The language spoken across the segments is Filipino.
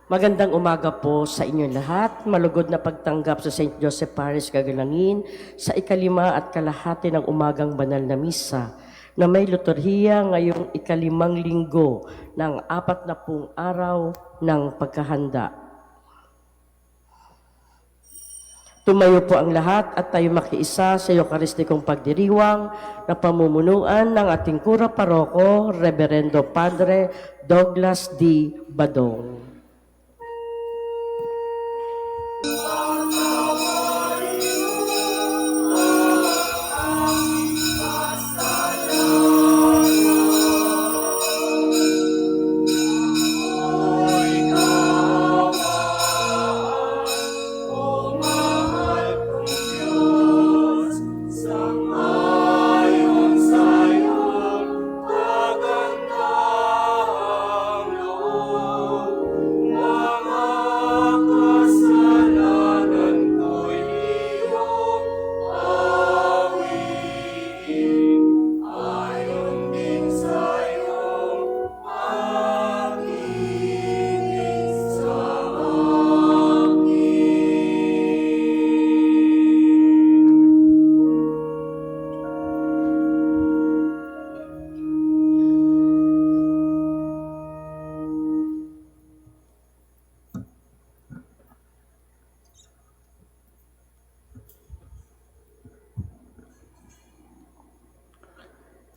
Magandang umaga po sa inyong lahat. Malugod na pagtanggap sa St. Joseph Parish, Gagalangin sa ikalima at kalahati ng umagang banal na misa na may liturhiya ngayong ikalimang linggo ng 40 araw ng pagkahanda. Tumayo po ang lahat at tayo makiisa sa Eucharistikong pagdiriwang na pamumunuan ng ating Kura Paroko, Reverendo Padre Douglas D. Badong.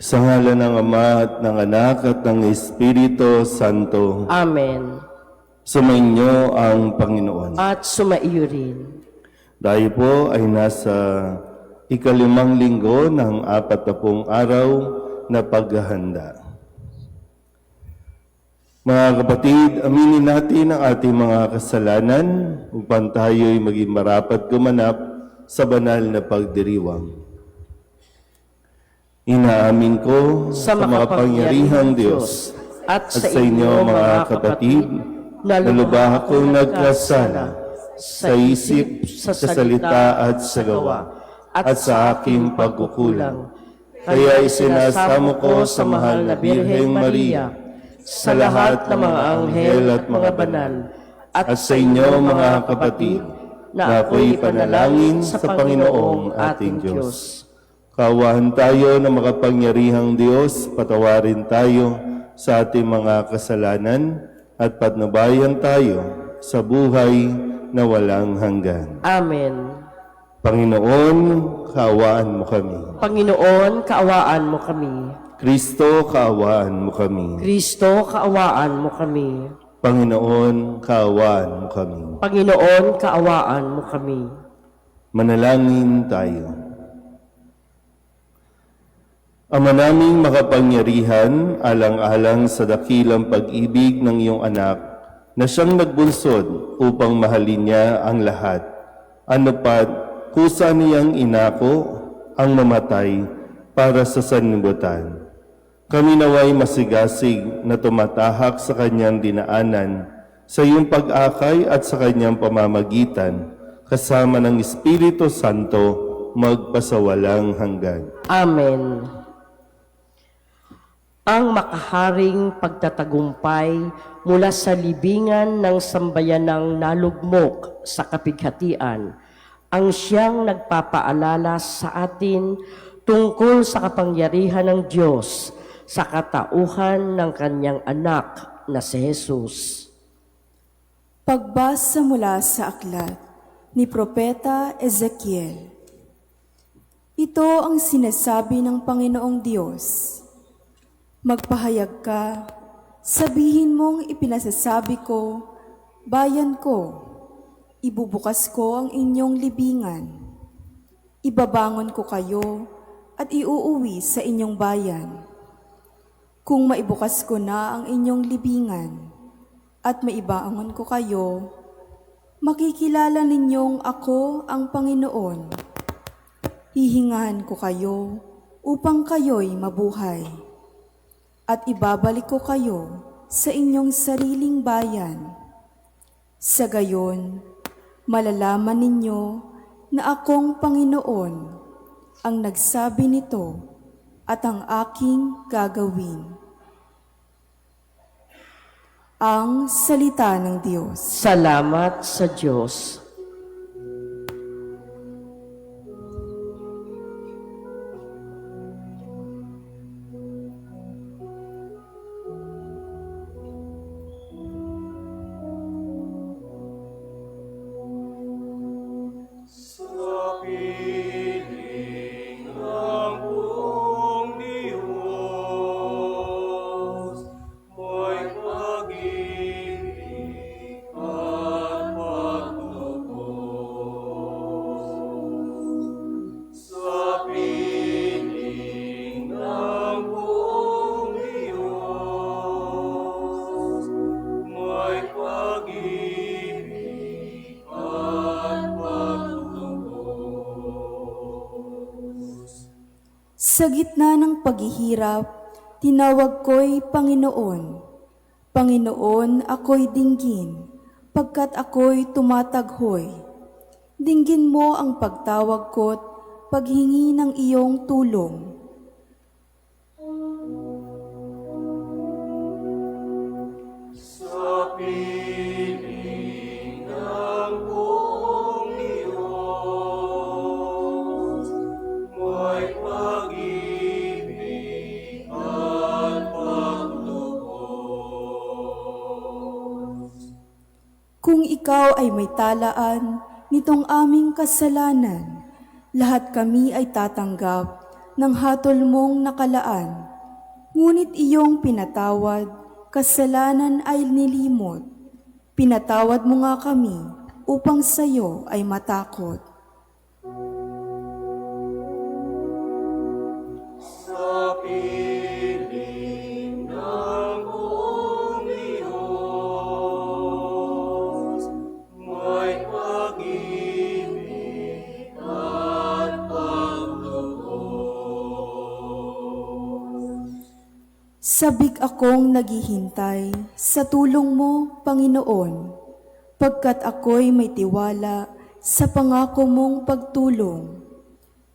Sa ngalan ng Ama at ng Anak at ng Espiritu Santo. Amen. Sumainyo ang Panginoon. At sumaiyo rin. Tayo po ay nasa ikalimang linggo ng 40 araw na paghahanda. Mga kapatid, aminin natin ang ating mga kasalanan upang tayo'y maging marapat gumanap sa banal na pagdiriwang. Inaamin ko sa makapangyarihang Diyos at sa inyo mga kapatid na lubha akong nagkasala sa isip, sa salita at sa gawa at sa aking pagkukulang. Kaya isinasamo ko sa mahal na Birheng Maria, sa lahat ng mga anghel at mga banal, at sa inyo mga kapatid na ako'y panalangin sa Panginoong ating Diyos. Kaawahan tayo ng makapangyarihang Diyos, patawarin tayo sa ating mga kasalanan at patnubayan tayo sa buhay na walang hanggan. Amen. Panginoon, kaawaan mo kami. Panginoon, kaawaan mo kami. Kristo, kaawaan mo kami. Kristo, kaawaan mo kami. Panginoon, kaawaan mo kami. Panginoon, kaawaan mo kami. Manalangin tayo. Ama naming makapangyarihan, alang-alang sa dakilang pag-ibig ng iyong anak na siyang nagbunsod upang mahalin niya ang lahat. Ano pat, kusa niyang inako ang mamatay para sa sanlibutan. Kami naway masigasig na tumatahak sa kanyang dinaanan, sa iyong pag-akay at sa kanyang pamamagitan, kasama ng Espiritu Santo, magpasawalang hanggan. Amen. Ang makaharing pagtatagumpay mula sa libingan ng sambayanang nalugmok sa kapighatian ang siyang nagpapaalala sa atin tungkol sa kapangyarihan ng Diyos sa katauhan ng kanyang anak na si Jesus. Pagbasa mula sa aklat ni Propeta Ezekiel. Ito ang sinasabi ng Panginoong Diyos. Magpahayag ka, sabihin mong ipinasasabi ko, bayan ko, ibubukas ko ang inyong libingan. Ibabangon ko kayo at iuuwi sa inyong bayan. Kung maibukas ko na ang inyong libingan at maibangon ko kayo, makikilala ninyong ako ang Panginoon. Hihingahan ko kayo upang kayo'y mabuhay. At ibabalik ko kayo sa inyong sariling bayan. Sa gayon, malalaman ninyo na akong Panginoon ang nagsabi nito at ang aking gagawin. Ang salita ng Diyos. Salamat sa Diyos. Sa gitna ng paghihirap, tinawag ko'y Panginoon. Panginoon, ako'y dinggin, pagkat ako'y tumataghoy. Dinggin mo ang pagtawag ko't paghingi ng iyong tulong. Sa piling ng buong Diyos, may pag-ibig at pagtubos. Kung ikaw ay may talaan nitong aming kasalanan, lahat kami ay tatanggap ng hatol mong nakalaan. Ngunit iyong pinatawad, kasalanan ay nilimot. Pinatawad mo nga kami upang sa'yo ay matakot. Sa piling ng buong Diyos, may pag-ibig at pagtubos. Sabik akong naghihintay sa tulong mo, Panginoon, pagkat ako'y may tiwala sa pangako mong pagtulong.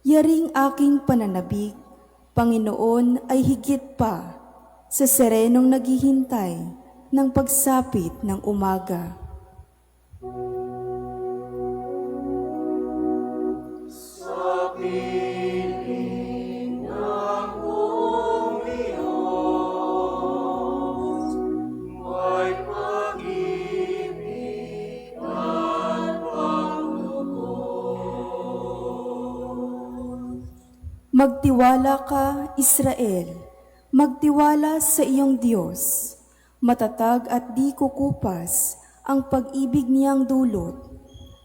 Yaring aking pananabik, Panginoon, ay higit pa sa serenong naghihintay ng pagsapit ng umaga. Sa piling ng buong Diyos, may pag-ibig at pagtubos. Magtiwala ka, Israel, magtiwala sa iyong Diyos. Matatag at di kukupas ang pag-ibig niyang dulot.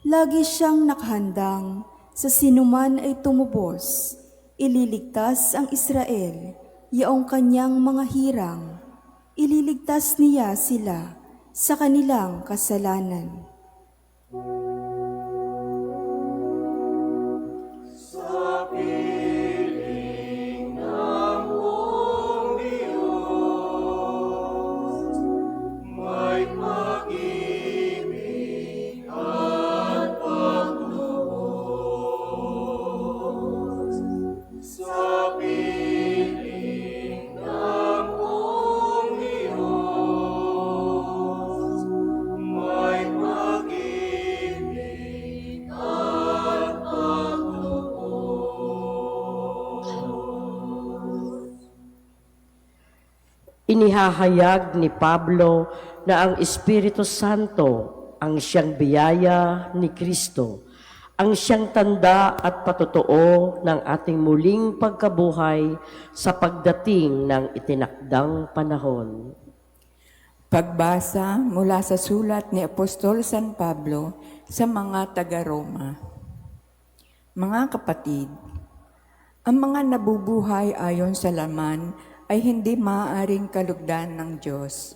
Lagi siyang nakahandang sa sinuman ay tumubos. Ililigtas ang Israel, yaong kanyang mga hirang. Ililigtas niya sila sa kanilang kasalanan. Sa piling ng buong Diyos, may pag-ibig at pagtubos. Sa piling ng buong Diyos, may pag-ibig at pagtubos. Inihahayag ni Pablo na ang Espiritu Santo ang siyang biyaya ni Kristo, ang siyang tanda at patotoo ng ating muling pagkabuhay sa pagdating ng itinakdang panahon. Pagbasa mula sa sulat ni Apostol San Pablo sa mga taga-Roma. Mga kapatid, ang mga nabubuhay ayon sa laman ay hindi maaaring kalugdan ng Diyos.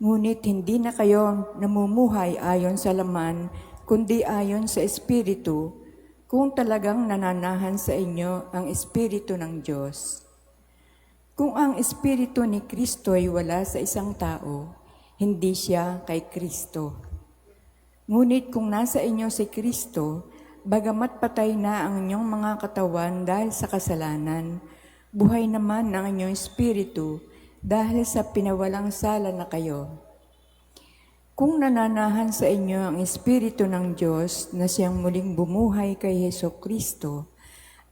Ngunit hindi na kayo namumuhay ayon sa laman, kundi ayon sa Espiritu, kung talagang nananahan sa inyo ang Espiritu ng Diyos. Kung ang Espiritu ni Kristo ay wala sa isang tao, hindi siya kay Kristo. Ngunit kung nasa inyo si Kristo, bagamat patay na ang inyong mga katawan dahil sa kasalanan, buhay naman ang inyong espiritu dahil sa pinawalang sala na kayo. Kung nananahan sa inyo ang Espiritu ng Diyos na siyang muling bumuhay kay Heso Kristo,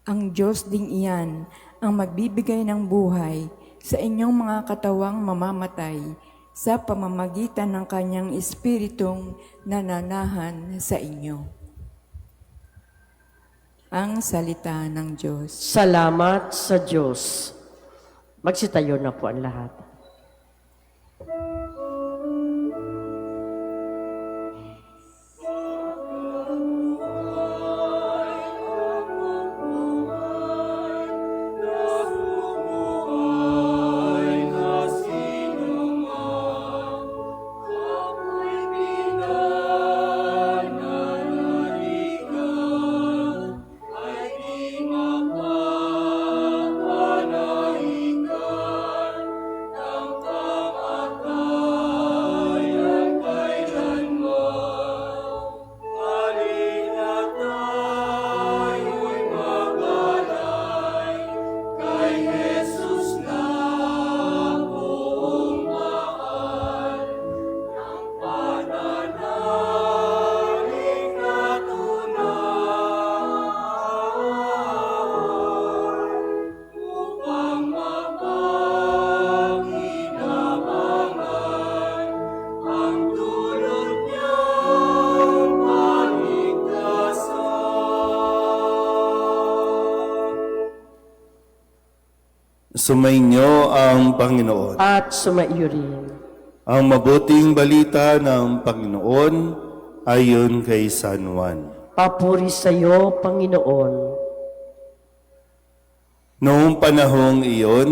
ang Diyos ding iyan ang magbibigay ng buhay sa inyong mga katawang mamamatay sa pamamagitan ng kanyang Espiritong nananahan sa inyo. Ang salita ng Diyos. Salamat sa Diyos. Magsitayo na po ang lahat. Sumainyo ang Panginoon. At sumaiyo rin. Ang mabuting balita ng Panginoon ayon kay San Juan. Papuri sa iyo, Panginoon. Noong panahong iyon,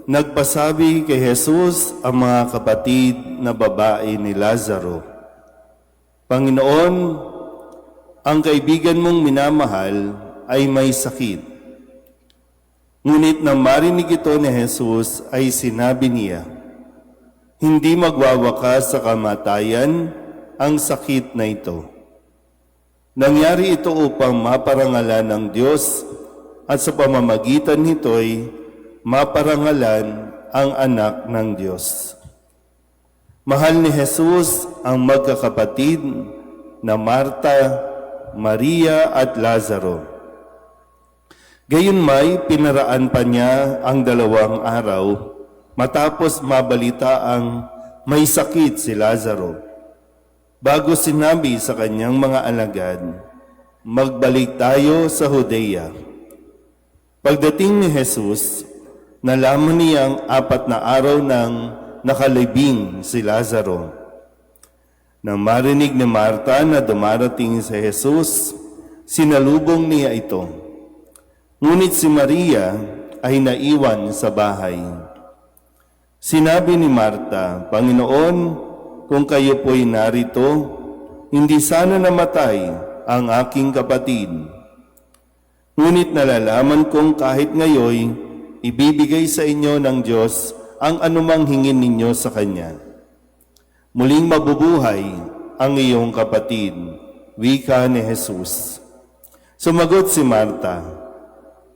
nagpasabi kay Jesus ang mga kapatid na babae ni Lazaro, Panginoon, ang kaibigan mong minamahal ay may sakit. Ngunit nang marinig ito ni Jesus ay sinabi niya, hindi magwawakas sa kamatayan ang sakit na ito. Nangyari ito upang maparangalan ng Diyos at sa pamamagitan nito'y maparangalan ang anak ng Diyos. Mahal ni Jesus ang magkakapatid na Marta, Maria at Lazaro. Gayunmay, pinaraan pa niya ang 2 araw matapos mabalita ang may sakit si Lazaro. Bago sinabi sa kanyang mga alagad, magbalik tayo sa Judea. Pagdating ni Jesus, nalaman niyang 4 na araw nang nakalibing si Lazaro. Nang marinig ni Marta na dumarating si Jesus, sinalubong niya ito. Ngunit si Maria ay naiwan sa bahay. Sinabi ni Marta, Panginoon, kung kayo po'y narito, hindi sana namatay ang aking kapatid. Ngunit nalalaman kong kahit ngayoy, ibibigay sa inyo ng Diyos ang anumang hingin ninyo sa Kanya. Muling mabubuhay ang iyong kapatid, wika ni Jesus. Sumagot si Marta,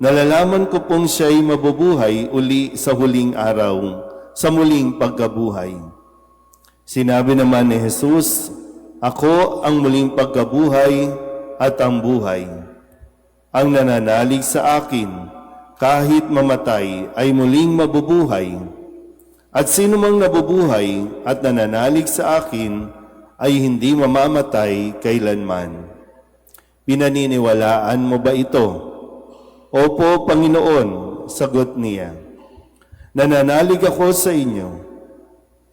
nalalaman ko pong siya'y mabubuhay uli sa huling araw, sa muling pagkabuhay. Sinabi naman ni Jesus, ako ang muling pagkabuhay at ang buhay. Ang nananalig sa akin, kahit mamatay, ay muling mabubuhay. At sino mang nabubuhay at nananalig sa akin, ay hindi mamamatay kailanman. Pinaniniwalaan mo ba ito? Opo, Panginoon, sagot niya. Nananalig ako sa inyo.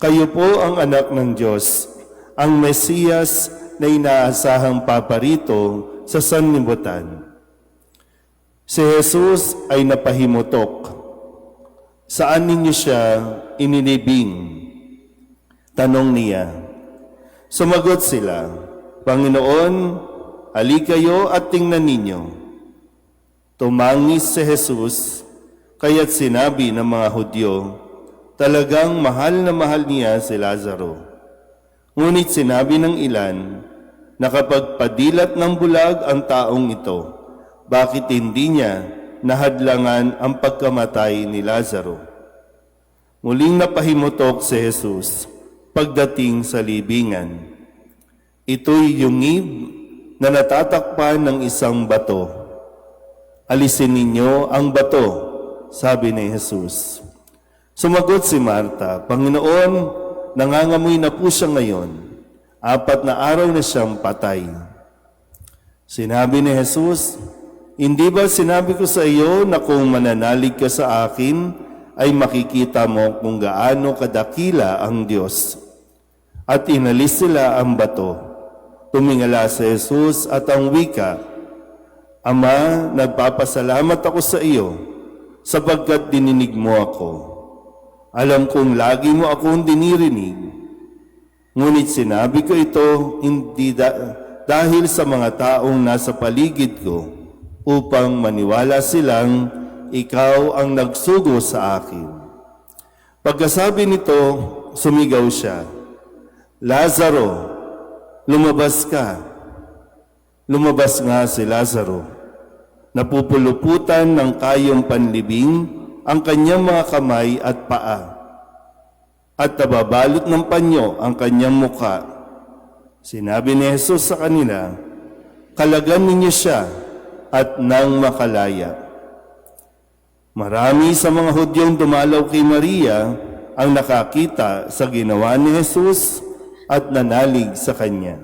Kayo po ang anak ng Diyos, ang Mesiyas na inaasahang paparito sa sanlibutan. Si Jesus ay napahimutok. Saan ninyo siya ininibing? Tanong niya. Sumagot sila, Panginoon, halika kayo at tingnan ninyo. Tumangis si Jesus, kaya't sinabi ng mga Hudyo, talagang mahal na mahal niya si Lazaro. Ngunit sinabi ng ilan na kapag padilat ng bulag ang taong ito, bakit hindi niya nahadlangan ang pagkamatay ni Lazaro? Muling napahimutok si Jesus. pagdating sa libingan. Ito'y yungib na natatakpan ng isang bato. Alisin ninyo ang bato, sabi ni Jesus. Sumagot si Marta, Panginoon, nangangamoy na po siya ngayon. 4 na araw na siyang patay. Sinabi ni Jesus, hindi ba sinabi ko sa iyo na kung mananalig ka sa akin, ay makikita mo kung gaano kadakila ang Diyos. At inalis sila ang bato. Tumingala si Jesus at ang wika, Ama, nagpapasalamat ako sa iyo sapagkat dininig mo ako. Alam kong lagi mo akong dinirinig. Ngunit sinabi ko ito hindi dahil sa mga taong nasa paligid ko upang maniwala silang ikaw ang nagsugo sa akin. Pagkasabi nito, sumigaw siya, Lazaro, lumabas ka. Lumabas nga si Lazaro. Napupuluputan ng kayong panlibing ang kanyang mga kamay at paa. At nababalot ng panyo ang kanyang muka. Sinabi ni Jesus sa kanila, Kalagan ninyo siya at nang makalaya. Marami sa mga Hudyong dumalaw kay Maria ang nakakita sa ginawa ni Jesus at nanalig sa Kanya.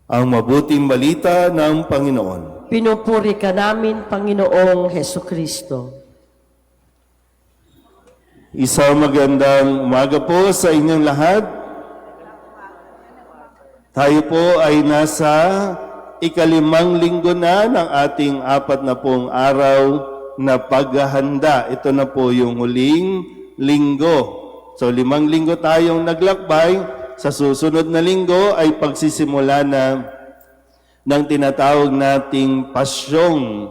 Ang mabuting balita ng Panginoon. Pinupuri ka namin, Panginoong Heso Kristo. Isang magandang umaga po sa inyong lahat. Tayo po ay nasa ikalimang linggo na ng ating 40 araw na paghahanda. Ito na po yung huling linggo. So 5 linggo tayong naglakbay. Sa susunod na linggo ay pagsisimula na ng tinatawag nating pasyong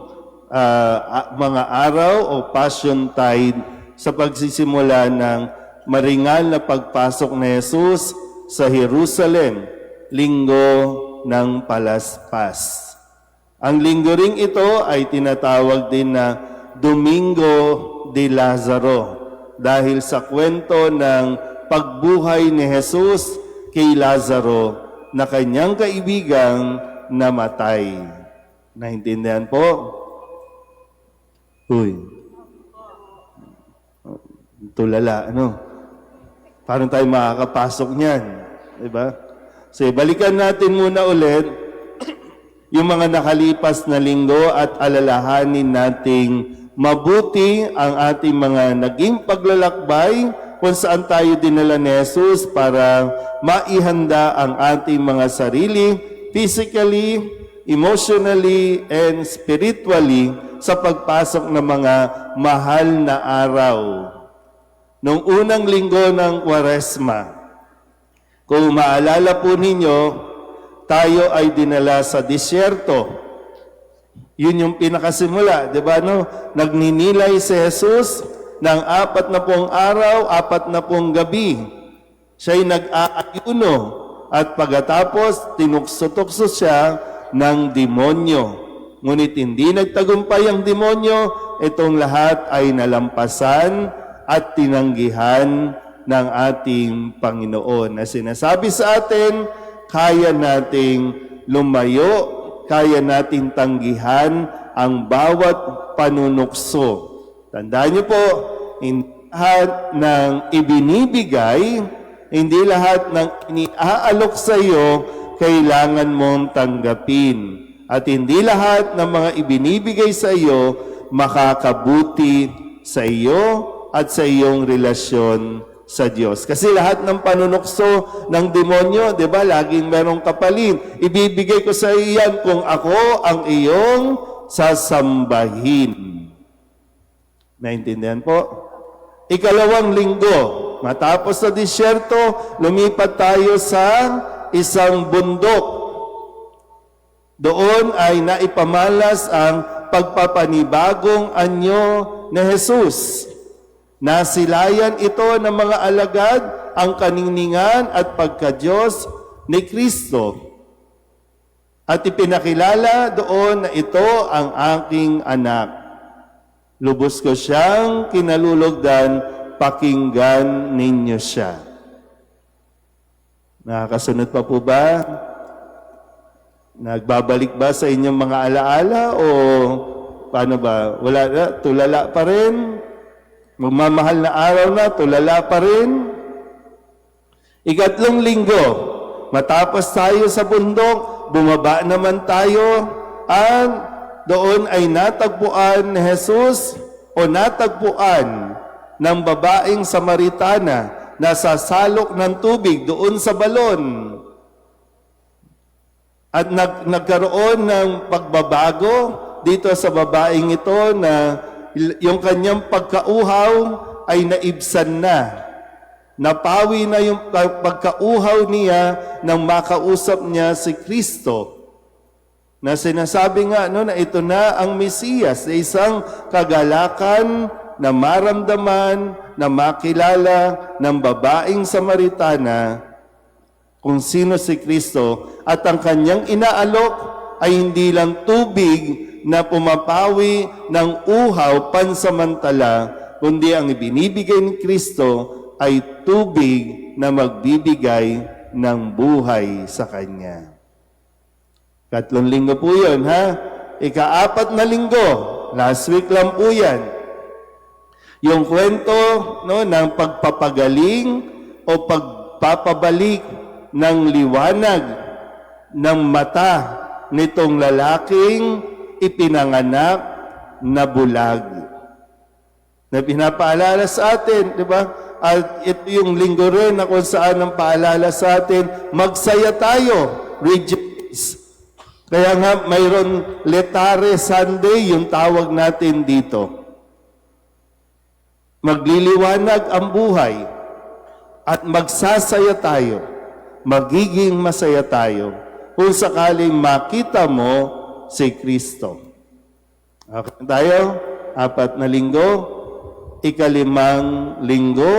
mga araw o Passion Tide sa pagsisimula ng maringal na pagpasok ni Jesus sa Jerusalem, linggo ng Palaspas. Ang linggo ring ito ay tinatawag din na Domingo de Lazaro dahil sa kwento ng pagbuhay ni Jesus kay Lazaro na kanyang kaibigang namatay. Naintindihan po? Uy. Tulala, ano? Paano tayo makakapasok niyan? Diba? So, balikan natin muna ulit yung mga nakalipas na linggo at alalahanin nating mabuti ang ating mga naging paglalakbay kung saan tayo dinala ni Jesus para maihanda ang ating mga sarili, physically, emotionally, and spiritually sa pagpasok ng mga mahal na araw. Noong unang linggo ng Kwaresma, kung maalala po ninyo, tayo ay dinala sa disyerto. Yun yung pinakasimula, di ba? No? Nagninilay si Jesus ng 40 araw, 40 gabi. Siya'y nag-aayuno at pagkatapos tinukso-tukso siya ng demonyo. Ngunit hindi nagtagumpay ang demonyo, itong lahat ay nalampasan at tinanggihan ng ating Panginoon. Na sinasabi sa atin, kaya nating lumayo, kaya nating tanggihan ang bawat panunukso. Tandaan niyo po, hindi lahat ng ibinibigay, hindi lahat ng iniaalok sa iyo, kailangan mong tanggapin. At hindi lahat ng mga ibinibigay sa iyo, makakabuti sa iyo at sa iyong relasyon sa Diyos. Kasi lahat ng panunukso ng demonyo, di ba, laging merong kapalit. Ibibigay ko sa iyo yan kung ako ang iyong sasambahin. Naintindihan po? Ikalawang linggo, matapos sa disyerto, lumipat tayo sa isang bundok. Doon ay naipamalas ang pagpapanibagong anyo ni Jesus. Nasilayan ito ng mga alagad ang kaninningan at pagka-Diyos ni Kristo. At ipinakilala doon na ito ang aking anak. Lubos ko siyang kinalulugdan pakinggan ninyo siya. Nakakasunod pa po ba? Nagbabalik ba sa inyong mga alaala o paano ba? Wala na, tulala pa rin? Magmamahal na araw na, tulala pa rin? Ikatlong linggo, matapos tayo sa bundok, bumaba naman tayo at doon ay natagpuan ni Jesus o natagpuan ng babaeng Samaritana na sasalok ng tubig doon sa balon. At nagkaroon ng pagbabago dito sa babaeng ito na yung kanyang pagkauhaw ay naibsan na. Napawi na yung pagkauhaw niya nang makausap niya si Kristo. Na sinasabi nga no, na ito na ang Mesiyas, na isang kagalakan na maramdaman, na makilala ng babaeng Samaritana kung sino si Kristo, at ang kanyang inaalok ay hindi lang tubig na pumapawi ng uhaw pansamantala, kundi ang ibinibigay ni Kristo ay tubig na magbibigay ng buhay sa Kanya. 3 linggo po yun, ha? Ika-4 na linggo, last week lang po yan. Yung kwento no, ng pagpapagaling o pagpapabalik ng liwanag ng mata nitong lalaking ipinanganak na bulag. Na pinapaalala sa atin, di ba? At ito yung linggo rin na kung saan ang paalala sa atin, magsaya tayo, rejoice. Kaya nga mayroon Letare Sunday, yung tawag natin dito. Magliliwanag ang buhay at magsasaya tayo, magiging masaya tayo kung sakaling makita mo si Kristo. Okay tayo? 4 na linggo, 5 linggo,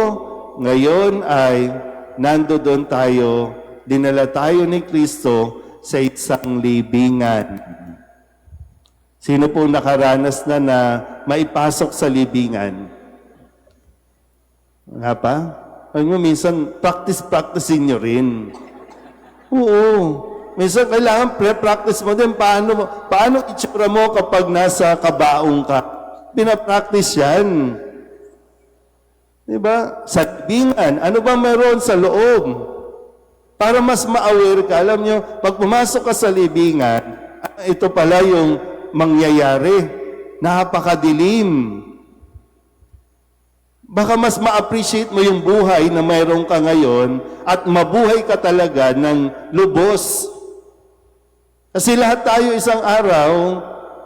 ngayon ay nandoon tayo, dinala tayo ni Kristo sa isang libingan. Sino po nakaranas na maipasok sa libingan? Nga pa? Ano, minsan, practice-practicein nyo rin. Oo. Minsan, kailangan pre-practice mo din. Paano itsura mo kapag nasa kabaong ka? Pinapractice yan. Diba? Sa libingan, ano ba meron sa loob? Para mas ma-aware ka. Alam nyo, pag pumasok ka sa libingan, ito pala yung mangyayari. Napakadilim. Baka mas ma-appreciate mo yung buhay na mayroon ka ngayon at mabuhay ka talaga ng lubos. Kasi lahat tayo isang araw,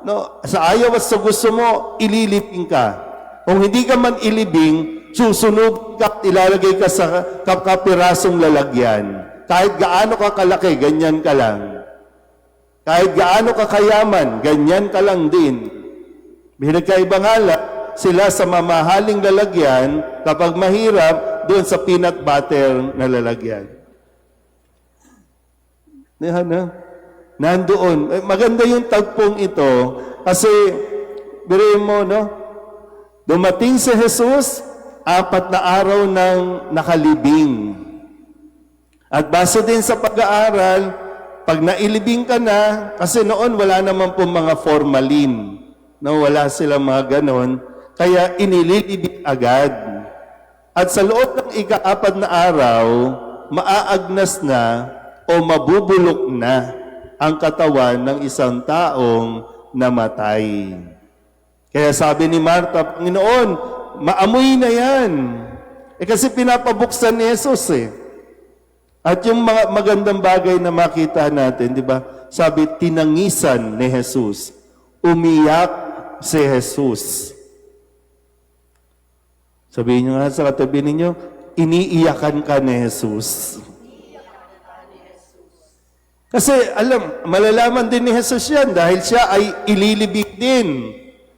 no, sa ayaw at sa gusto mo, ililibing ka. Kung hindi ka man ilibing, susunod ka at ilalagay ka sa kapirasong lalagyan. Kahit gaano ka kalaki, ganyan ka lang. Kahit gaano ka kayaman, ganyan ka lang din. Binagkaiba nga lang, sila sa mamahaling lalagyan, kapag mahirap, doon sa peanut butter na lalagyan. Nandoon. Maganda yung tagpong ito, kasi, biruin mo, no? Dumating si Jesus, 4 na araw nang nakalibing. At base din sa pag-aaral, pag nailibing ka na, kasi noon wala naman po mga formalin, no? Wala silang mga ganon, kaya inililibing agad. At sa loob ng 4 na araw, maaagnas na o mabubulok na ang katawan ng isang taong namatay. Kaya sabi ni Martha, Panginoon, maamoy na yan. Kasi pinapabuksan ni Jesus eh. At yung mga magandang bagay na makita natin, di ba? Sabi, tinangisan ni Jesus. Umiyak si Jesus. Sabihin nyo nga sa katabi ninyo, iniiyakan ka ni Jesus. Kasi alam, malalaman din ni Jesus yan dahil siya ay ililibing din.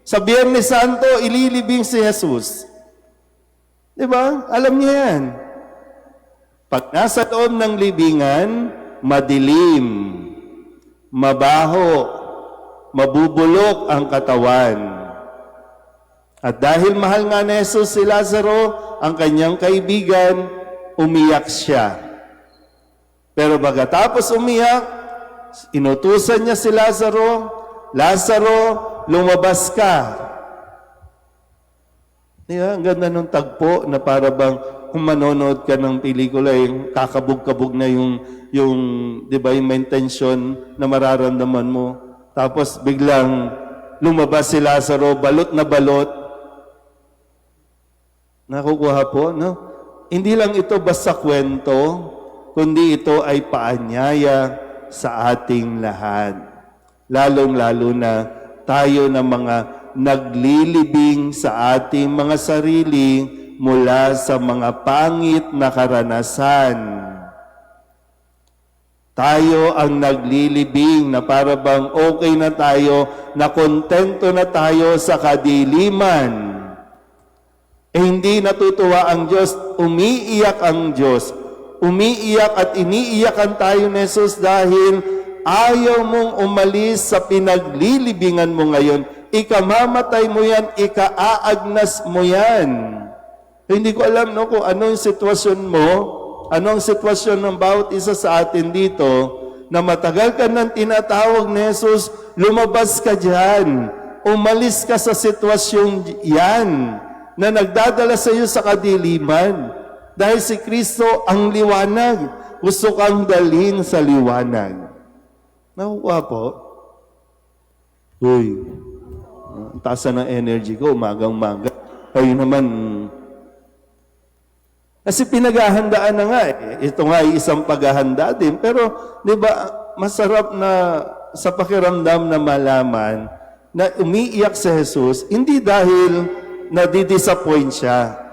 Sa Biyernes Santo, ililibing si Jesus. Di ba? Alam niya yan. Pag nasa loob ng libingan, madilim, mabaho, mabubulok ang katawan. At dahil mahal nga ni Jesus si Lazaro, ang kanyang kaibigan, umiyak siya. Pero pagkatapos umiyak, inutusan niya si Lazaro, Lazaro, lumabas ka. Diba? Ang ganda ng tagpo na para bang kung manonood ka ng pelikula, yung kakabog-kabog na yung di ba, yung intention na mararamdaman mo. Tapos biglang lumabas si Lazaro, balot na balot. Nakukuha po, no? Hindi lang ito basta kwento, kundi ito ay paanyaya sa ating lahat. Lalong-lalo na tayo na mga naglilibing sa ating mga sarili mula sa mga pangit na karanasan. Tayo ang naglilibing na para bang okay na tayo, na kontento na tayo sa kadiliman. Hindi natutuwa ang Diyos, umiiyak ang Diyos. Umiiyak at iniiyakan tayo ni Jesus dahil ayaw mong umalis sa pinaglilibingan mo ngayon. Ikamamatay mo yan, ikaaagnas mo yan. Hindi ko alam no, kung ano yung sitwasyon mo, ano ang sitwasyon ng bawat isa sa atin dito, na matagal ka nang tinatawag ni Jesus, lumabas ka dyan. Umalis ka sa sitwasyon yan na nagdadala sa iyo sa kadiliman. Dahil si Kristo ang liwanag. Gusto kang dalhin sa liwanag. Nakukuha po? Uy, ang taas na ng energy ko, umagang-maga. Kayo naman, kasi pinaghahandaan na nga eh. Ito nga ay isang paghahanda din. Pero, di ba, masarap na sa pakiramdam na malaman na umiiyak si Jesus, hindi dahil nadidisappoint siya.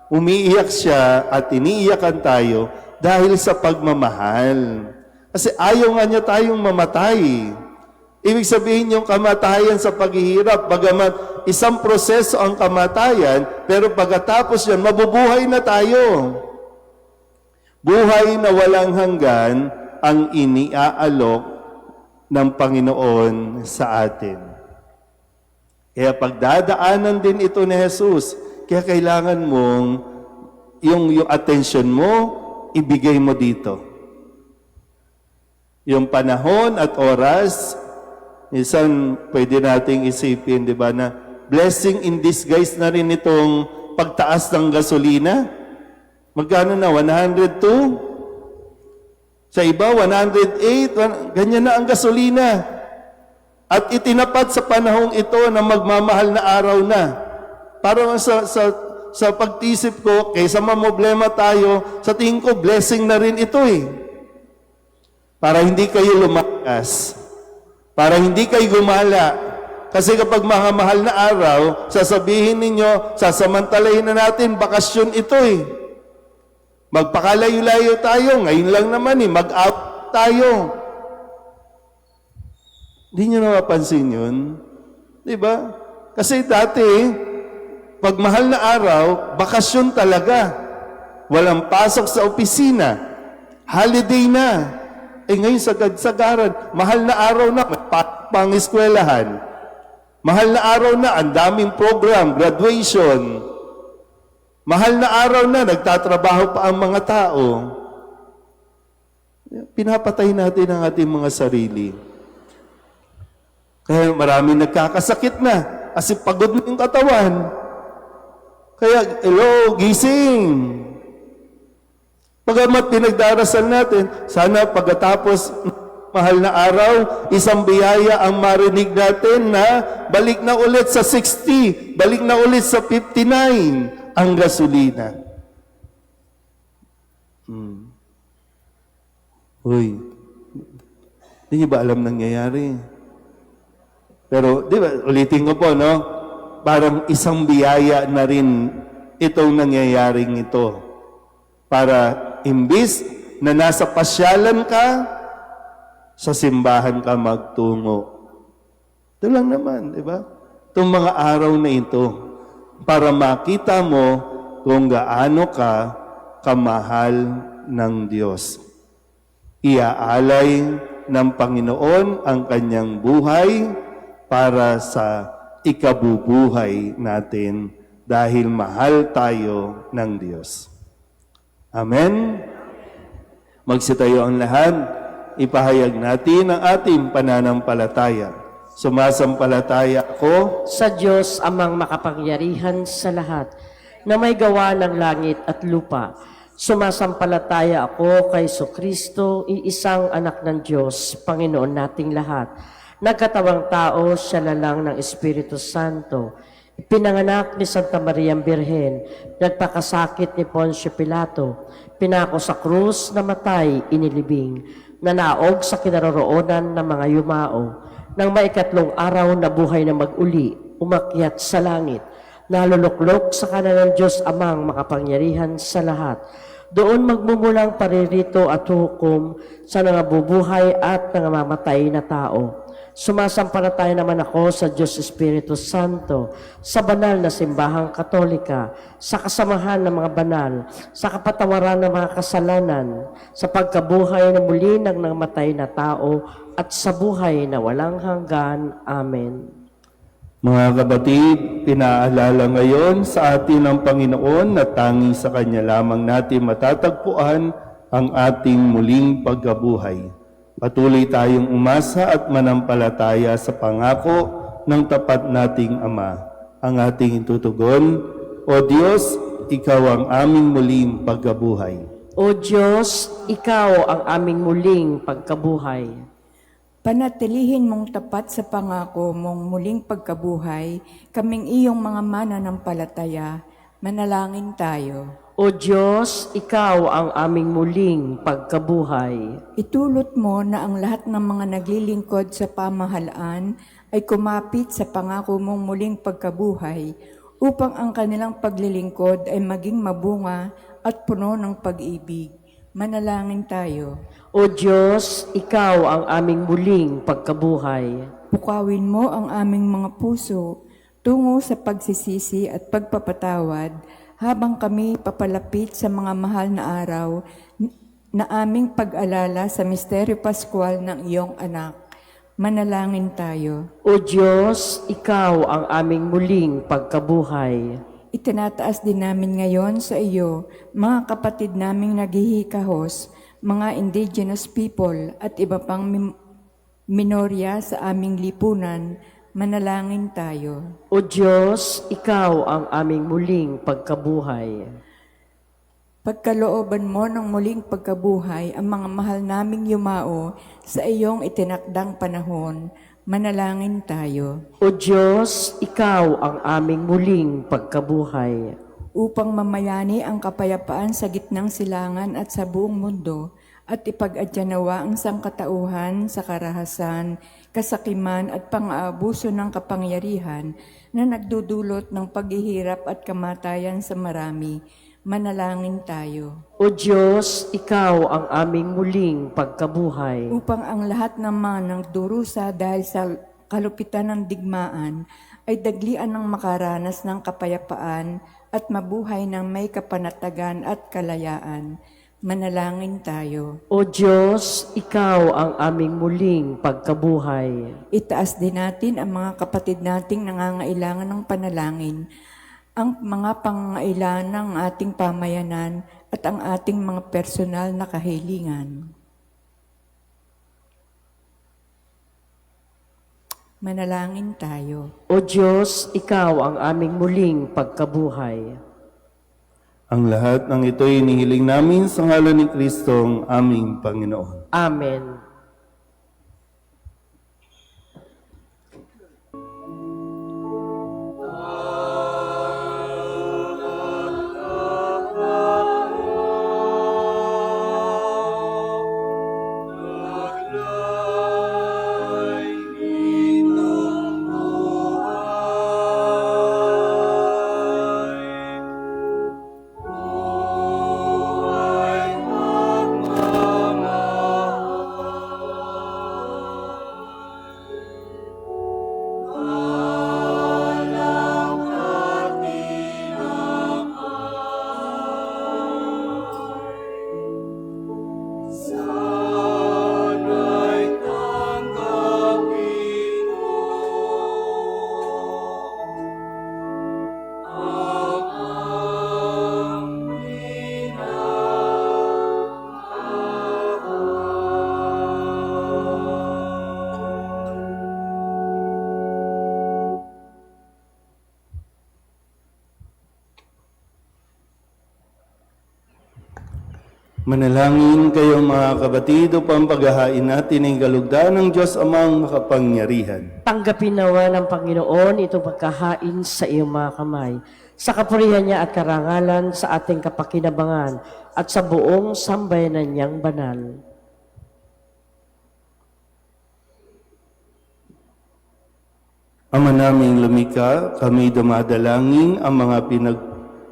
Umiiyak siya at iniiyakan tayo dahil sa pagmamahal. Kasi ayaw nga niya tayong mamatay. Ibig sabihin yung kamatayan sa paghihirap, bagamat isang proseso ang kamatayan, pero pagkatapos yan, mabubuhay na tayo. Buhay na walang hanggan ang iniaalok ng Panginoon sa atin. Kaya pagdadaanan din ito ni Jesus, kaya kailangan mong yung attention mo, ibigay mo dito. Yung panahon at oras, minsan pwede nating isipin, di ba, na blessing in disguise na rin itong pagtaas ng gasolina. Magkano na? 102? Sa iba, 108. Ganyan na ang gasolina. At itinapat sa panahong ito na magmamahal na araw na. Parang sa pagtisip ko, kaysa mamoblema tayo, sa tingin ko, blessing na rin ito eh. Para hindi kayo lumakas. Para hindi kayo gumala. Kasi kapag mahal na araw, sasabihin ninyo, sasamantalahin na natin, bakasyon ito eh. Magpakalayo-layo tayo, ngayon lang naman eh, mag-out tayo. Hindi nyo napapansin yun? Diba? Kasi dati, pag mahal na araw, bakasyon talaga. Walang pasok sa opisina. Holiday na. Ngayon sagad-sagaran, mahal na araw na, may pang-eskwelahan. Mahal na araw na, ang daming program, graduation. Mahal na araw na, nagtatrabaho pa ang mga tao. Pinapatay natin ang ating mga sarili. Kaya maraming nagkakasakit na. Kasi pagod na yung katawan. Kaya, hello, gising. Pagamat pinagdarasal natin, sana pagkatapos mahal na araw, isang biyaya ang marinig natin na balik na ulit sa 60, balik na ulit sa 59 ang gasolina. Uy, hindi niyo ba alam nangyayari? Pero, di ba, ulitin ko po, no? Parang isang biyaya na rin itong nangyayaring ito. Para imbis na nasa pasyalan ka, sa simbahan ka magtungo. Ito lang naman, di ba? Itong mga araw na ito, para makita mo kung gaano ka kamahal ng Diyos. Iaalay ng Panginoon ang kanyang buhay para sa ikabubuhay natin dahil mahal tayo ng Diyos. Amen? Magsitayo ang lahat, ipahayag natin ang ating pananampalataya. Sumasampalataya ako Sa Diyos amang makapangyarihan sa lahat, na may gawa ng langit at lupa. Sumasampalataya ako kay Kristo, iisang anak ng Diyos, Panginoon nating lahat. Nagkatawang tao, siya lalang ng Espiritu Santo. Pinanganak ni Santa Maria Birhen, nagpakasakit ni Poncio Pilato, pinako sa krus, namatay, inilibing, nanaog sa kinaroroonan ng mga yumao. Nang maikatlong araw na buhay na mag-uli, umakyat sa langit, naluluklok sa kanan ng Diyos amang makapangyarihan sa lahat. Doon magmumulang paririto at hukom sa nangabubuhay at nangamatay na tao. Sumasampalataya naman ako sa Diyos Espiritu Santo, sa banal na simbahang katolika, sa kasamahan ng mga banal, sa kapatawaran ng mga kasalanan, sa pagkabuhay na muli ng namatay na tao, at sa buhay na walang hanggan. Amen. Mga kapatid, pinaalala ngayon sa atin ng Panginoon na tanging sa Kanya lamang natin matatagpuan ang ating muling pagkabuhay. Patuloy tayong umasa at manampalataya sa pangako ng tapat nating Ama. Ang ating itutugon, O Diyos, Ikaw ang aming muling pagkabuhay. O Diyos, Ikaw ang aming muling pagkabuhay. Panatilihin mong tapat sa pangako mong muling pagkabuhay, kaming iyong mga mananampalataya, manalangin tayo. O Diyos, Ikaw ang aming muling pagkabuhay. Itulot mo na ang lahat ng mga naglilingkod sa pamahalaan ay kumapit sa pangako mong muling pagkabuhay upang ang kanilang paglilingkod ay maging mabunga at puno ng pag-ibig. Manalangin tayo. O Diyos, Ikaw ang aming muling pagkabuhay. Pukawin mo ang aming mga puso tungo sa pagsisisi at pagpapatawad habang kami papalapit sa mga mahal na araw na aming pag-alala sa misteryo paskwal ng iyong anak. Manalangin tayo. O Diyos, Ikaw ang aming muling pagkabuhay. Itinataas din namin ngayon sa iyo, mga kapatid naming naghihikahos, mga indigenous people at iba pang minorya sa aming lipunan. Manalangin tayo. O Diyos, Ikaw ang aming muling pagkabuhay. Pagkalooban mo ng muling pagkabuhay ang mga mahal naming yumao sa iyong itinakdang panahon, manalangin tayo. O Diyos, Ikaw ang aming muling pagkabuhay. Upang mamayani ang kapayapaan sa gitnang silangan at sa buong mundo, at ipag-adyanawa ang sangkatauhan sa karahasan, kasakiman at pang-aabuso ng kapangyarihan na nagdudulot ng paghihirap at kamatayan sa marami. Manalangin tayo. O Diyos, Ikaw ang aming muling pagkabuhay. Upang ang lahat ng mga nagdurusa dahil sa kalupitan ng digmaan ay daglian ng makaranas ng kapayapaan at mabuhay ng may kapanatagan at kalayaan. Manalangin tayo. O Diyos, Ikaw ang aming muling pagkabuhay. Itaas din natin ang mga kapatid nating nangangailangan ng panalangin, ang mga pangangailangan ng ating pamayanan at ang ating mga personal na kahilingan. Manalangin tayo. O Diyos, Ikaw ang aming muling pagkabuhay. Ang lahat ng ito'y inihiling namin sa ngalan ni Kristong aming Panginoon. Amen. Manalangin kayo mga kapatid upang paghahain natin ang kalugdan ng Diyos Amang makapangyarihan. Tanggapin nawa ng Panginoon itong pagkahain sa iyong mga kamay, sa kapurihan niya at karangalan sa ating kapakinabangan at sa buong sambayanan niyang banal. Ama naming lumikha, kami dumadalangin ang mga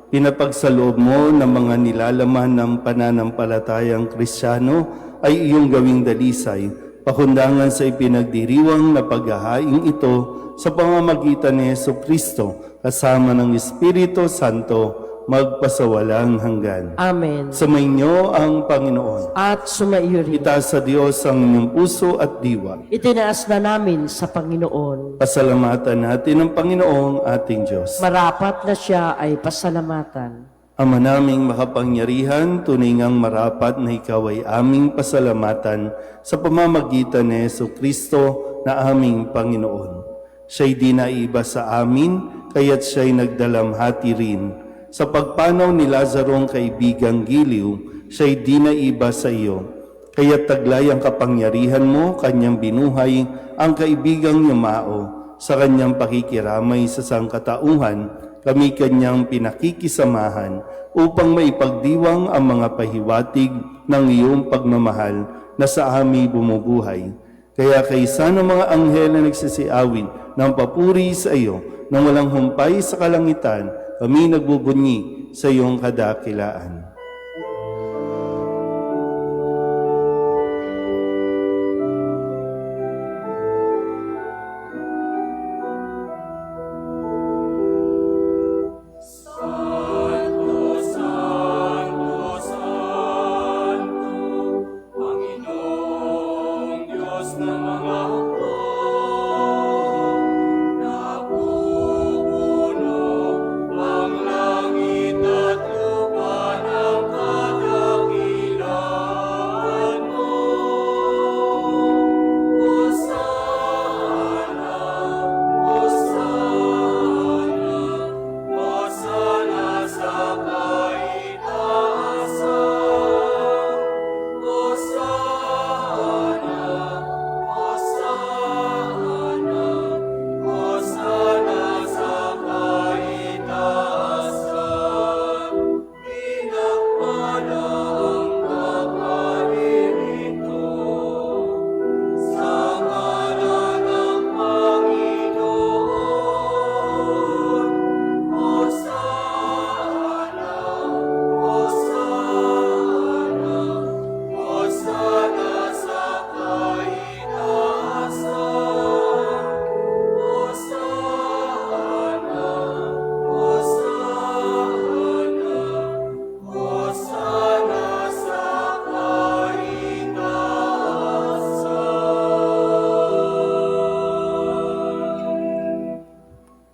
pinapagsaloob mo ng mga nilalaman ng pananampalatayang Kristiyano ay iyong gawing dalisay, pakundangan sa ipinagdiriwang na paghahain ito sa pamamagitan ni Jesucristo kasama ng Espiritu Santo magpasawalang hanggan. Amen. Sumainyo ang Panginoon. At sumaiyo rin. Itaas sa Diyos ang inyong puso at diwa. Itinaas na namin sa Panginoon. Pasalamatan natin ang Panginoong ating Diyos. Marapat na siya ay pasalamatan. Ama naming makapangyarihan, tunay ngang marapat na ikaw ay aming pasalamatan sa pamamagitan ni Jesucristo na aming Panginoon. Siya'y di naiba sa amin, kaya't siya'y nagdalamhati rin. Sa pagpanaw ni Lazarong kaibigang giliw, siya'y di naiba sa iyo. Kaya't taglay ang kapangyarihan mo, kanyang binuhay ang kaibigang yumao. Sa kanyang pakikiramay sa sangkatauhan, kami kanyang pinakikisamahan upang maipagdiwang ang mga pahiwatig ng iyong pagmamahal na sa amin bumubuhay. Kaya kaysa ng mga anghel na nagsisiawin ng papuri sa iyo nang walang humpay sa kalangitan, kami nagbubunyi sa iyong kadakilaan.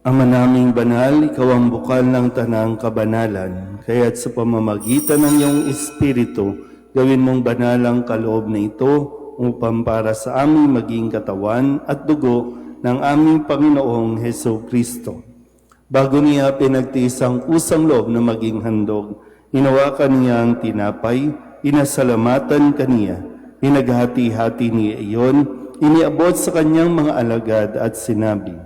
Ama naming banal, ikaw ang bukal ng tanang kabanalan, kaya't sa pamamagitan ng iyong Espiritu, gawin mong banal ang kaloob na ito upang para sa aming maging katawan at dugo ng aming Panginoong Jesucristo. Bago niya pinagtiis ang kusang loob na maging handog, hinawakan niya ang tinapay, inasalamatan kaniya, pinaghati-hati niya iyon, iniabot sa kanyang mga alagad at sinabi,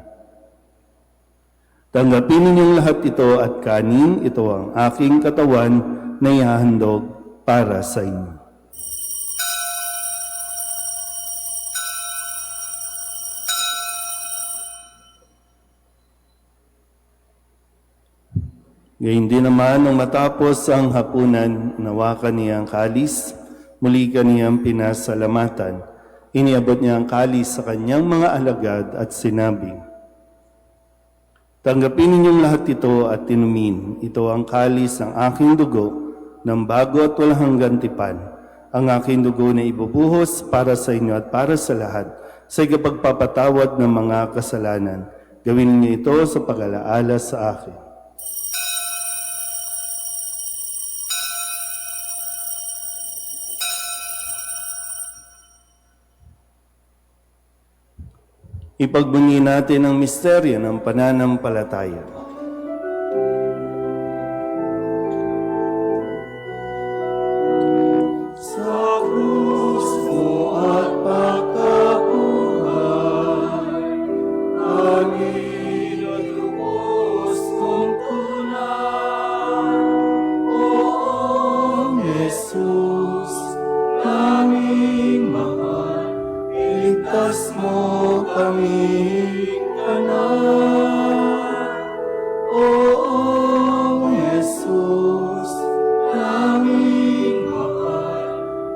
"Tanggapin ninyong lahat ito at kanin, ito ang aking katawan na ihahandog para sa inyo." Gayun din naman, nung matapos ang hapunan, nawakan niya ang kalis, muli kaniyang pinasalamatan. Iniabot niya ang kalis sa kanyang mga alagad at sinabi, "Tanggapin ninyong lahat ito at inumin. Ito ang kalis ng aking dugo, ng bago at walang hanggang tipan. Ang aking dugo na ibubuhos para sa inyo at para sa lahat, sa ikapagpapatawad ng mga kasalanan. Gawin niyo ito sa pag-alaala sa akin." Ipagbunyi natin ang misteryo ng pananampalataya. Oo, Jesus, aming mahal,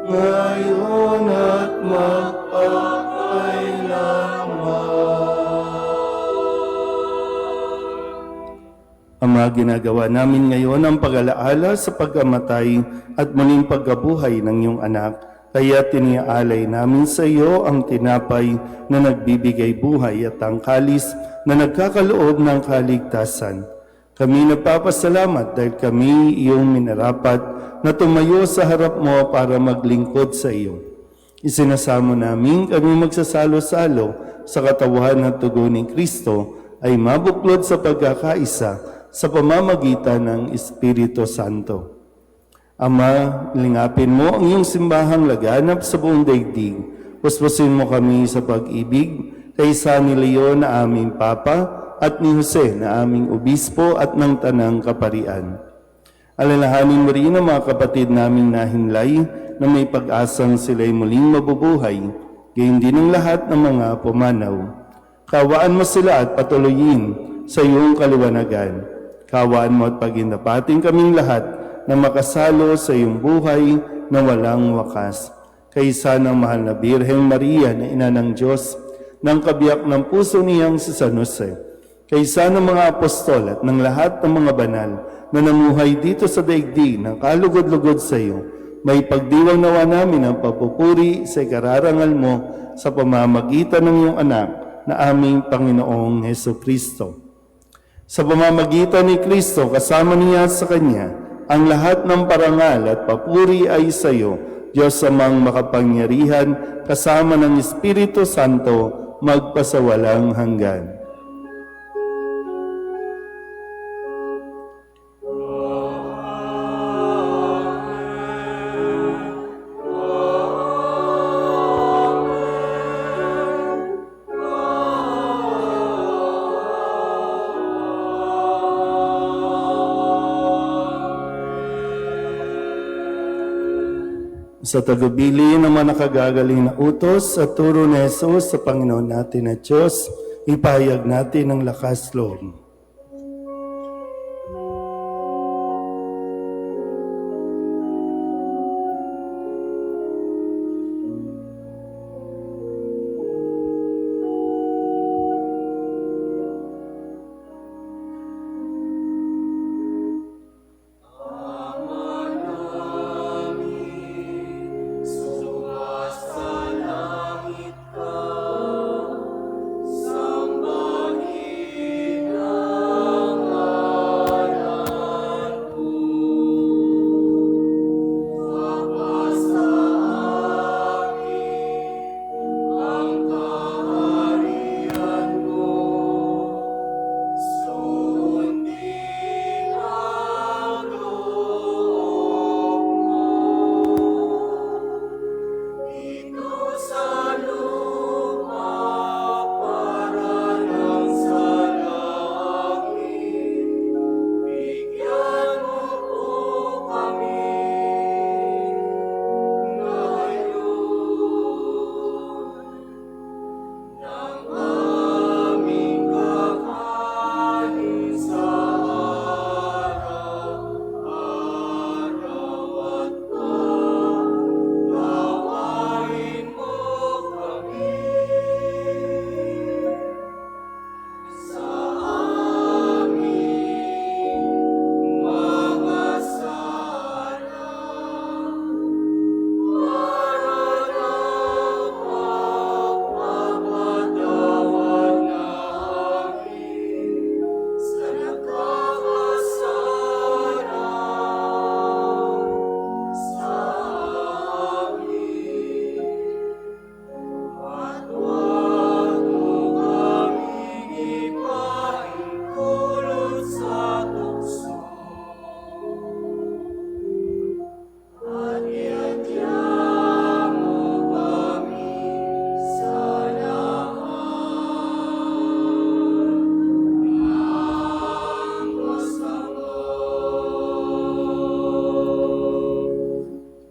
ngayon at magpakailanman. Ama, ginagawa namin ngayon ang pag-alaala sa pagkamatay at muling pagkabuhay ng iyong anak. Kaya tiniaalay namin sa iyo ang tinapay na nagbibigay buhay at ang kalis na nagkakaloob ng kaligtasan. Kami nagpapasalamat dahil kami iyong minarapat na tumayo sa harap mo para maglingkod sa iyo. Isinasamo namin kami magsasalo-salo sa katawan at tugo ni Kristo ay mabuklod sa pagkakaisa sa pamamagitan ng Espiritu Santo. Ama, lingapin mo ang iyong simbahang laganap sa buong daigdig. Puspusin mo kami sa pag-ibig kay San Leon na aming Papa at ni Jose na aming Obispo at ng Tanang Kaparian. Alalahanin mo rin ang mga kapatid naming nahinlay na may pag-asang sila'y muling mabubuhay, gayon din ang lahat ng mga pumanaw. Kawaan mo sila at patuloyin sa iyong kaliwanagan. Kawaan mo at pagindapating kaming lahat na makasalo sa iyong buhay na walang wakas. Kaysa ng mahal na Birheng Maria na Ina ng Diyos, ng kabiyak ng puso niyang si San Jose, kaysa ng mga apostol at ng lahat ng mga banal na namuhay dito sa daigdig ng kalugod-lugod sa iyo, may pagdiwang nawa namin ang papupuri sa ikararangal mo sa pamamagitan ng iyong anak na aming Panginoong Hesukristo. Sa pamamagitan ni Kristo, kasama niya sa Kanya, ang lahat ng parangal at papuri ay sa iyo, Diyos amang makapangyarihan, kasama ng Espiritu Santo, magpasawalang hanggan. Sa tagubilin ng mga nakagagaling na utos at turo ni Jesus sa Panginoon natin na Diyos, ipahayag natin ang lakas loob.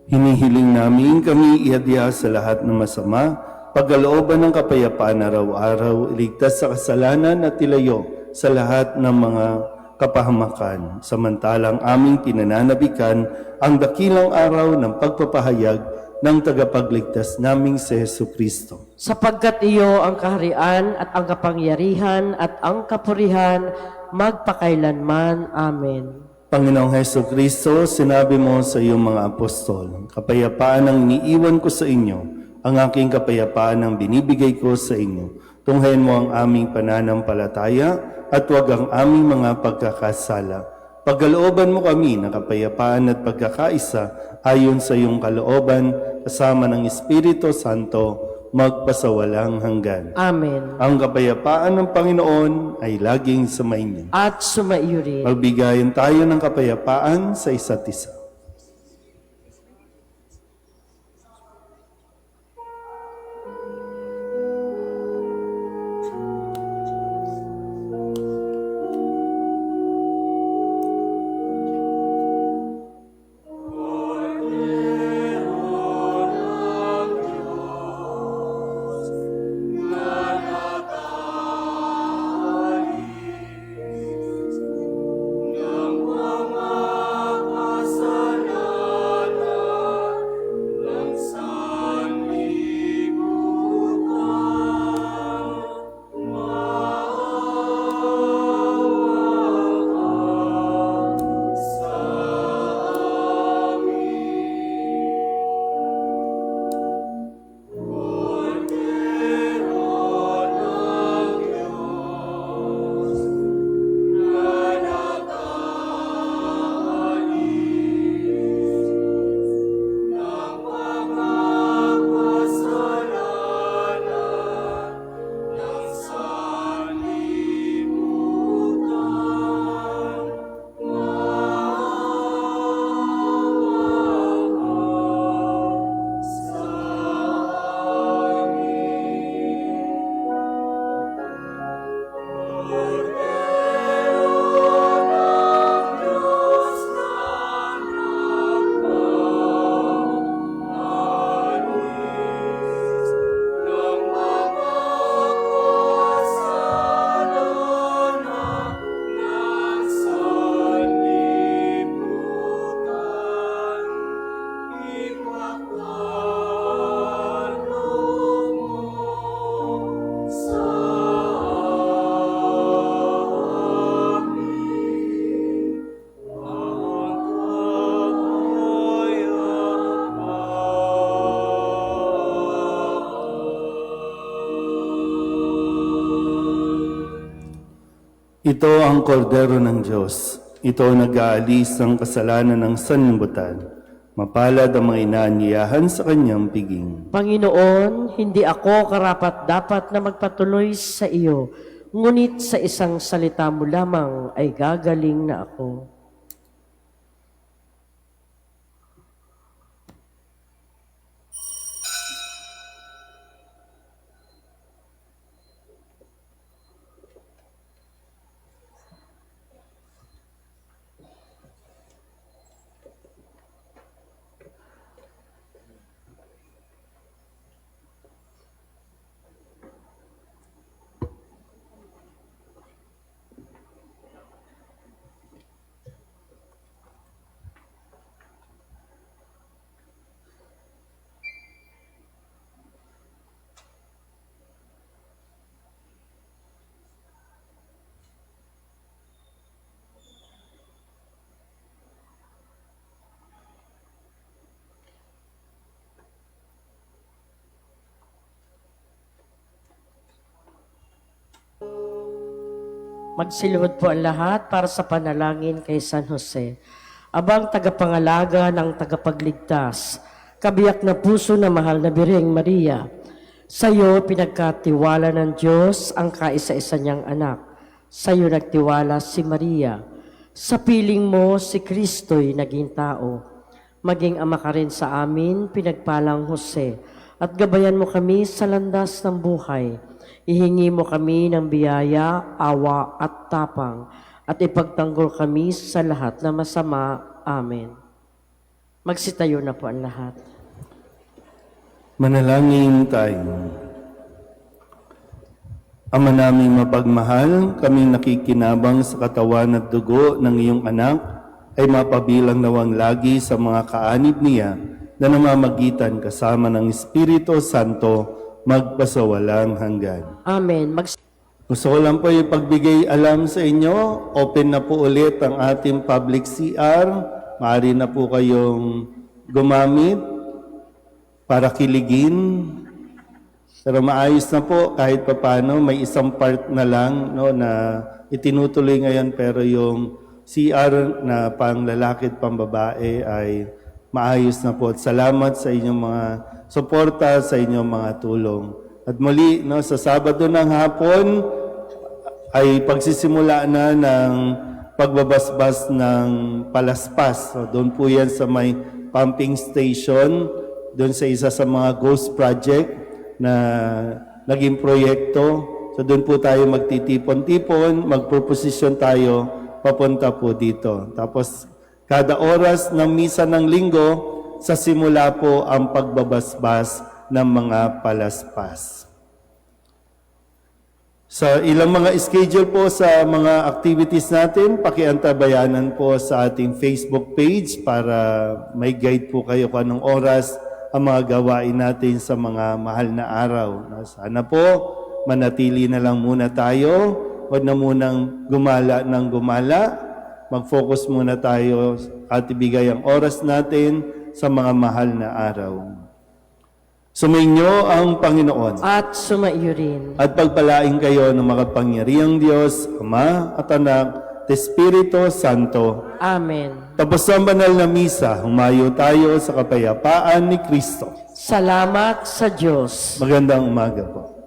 Hinihiling namin kami iadya sa lahat ng masama pagkalooban ng kapayapaan araw-araw, iligtas sa kasalanan at ilayo sa lahat ng mga kapahamakan. Samantalang aming pinananabikan ang dakilang araw ng pagpapahayag ng tagapagligtas naming si Hesu Kristo. Sapagkat iyo ang kaharian at ang kapangyarihan at ang kapurihan magpakailanman. Amen. Panginoong Hesu Kristo, sinabi mo sa iyong mga apostol, kapayapaan ang iniiwan ko sa inyo, ang aking kapayapaan ang binibigay ko sa inyo. Tunghayan mo ang aming pananampalataya at huwag ang aming mga pagkakasala. Pagkalooban mo kami ng kapayapaan at pagkakaisa ayon sa iyong kalooban, kasama ng Espiritu Santo, magpasawalang hanggan. Amen. Ang kapayapaan ng Panginoon ay laging sumainyo. At sumaiyo rin. Magbigayan tayo ng kapayapaan sa isa't isa. Ito ang kordero ng Diyos. Ito ang nag-aalis ng kasalanan ng sanlibutan. Mapalad ang mga inaanyayahan sa kanyang piging. Panginoon, hindi ako karapat-dapat na magpatuloy sa iyo, ngunit sa isang salita mo lamang ay gagaling na ako. Magsiluhod po ang lahat para sa panalangin kay San Jose. Abang tagapangalaga ng tagapagligtas, kabiyak na puso na mahal na Birheng Maria, sa iyo pinagkatiwala ng Diyos ang kaisa-isa niyang anak. Sa iyo nagtiwala si Maria. Sa piling mo si Kristo'y naging tao. Maging ama ka rin sa amin, pinagpalang Jose, at gabayan mo kami sa landas ng buhay. Ihingi mo kami ng biyaya, awa at tapang, at ipagtanggol kami sa lahat na masama. Amen. Magsitayo na po ang lahat. Manalangin tayo. Ama naming mapagmahal, kaming nakikinabang sa katawan at dugo ng iyong anak ay mapabilang nawang lagi sa mga kaanib niya na namamagitan kasama ng Espiritu Santo magpasawalang hanggan. Amen. Gusto ko lang po ipagbigay alam sa inyo, open na po ulit ang ating public CR. Maaari na po kayong gumamit para kiligin. Pero maayos na po kahit papano, may isang part na lang no, na itinutuloy ngayon pero yung CR na pang lalaki at pang babae ay maayos na po. At salamat sa inyong mga suporta, sa inyong mga tulong. At muli, no, sa Sabado ng hapon ay pagsisimula na ng pagbabasbas ng palaspas. So, doon po yan sa may pumping station, doon sa isa sa mga ghost project na naging proyekto. So doon po tayo magtitipon-tipon, magproposisyon tayo, papunta po dito. Tapos kada oras ng misa ng linggo, sa simula po ang pagbabasbas ng mga palaspas. Sa ilang mga schedule po sa mga activities natin, pakiantabayanan po sa ating Facebook page para may guide po kayo kung anong oras ang mga gawain natin sa mga mahal na araw. Sana po, manatili na lang muna tayo. Huwag na munang gumala ng gumala. Mag-focus muna tayo at ibigay ang oras natin sa mga mahal na araw. Sumainyo ang Panginoon. At sumaiyo rin. At pagpalain kayo ng makapangyarihang Diyos, Ama at Anak, at Espiritu Santo. Amen. Tapos ang banal na misa, humayo tayo sa kapayapaan ni Kristo. Salamat sa Diyos. Magandang umaga po.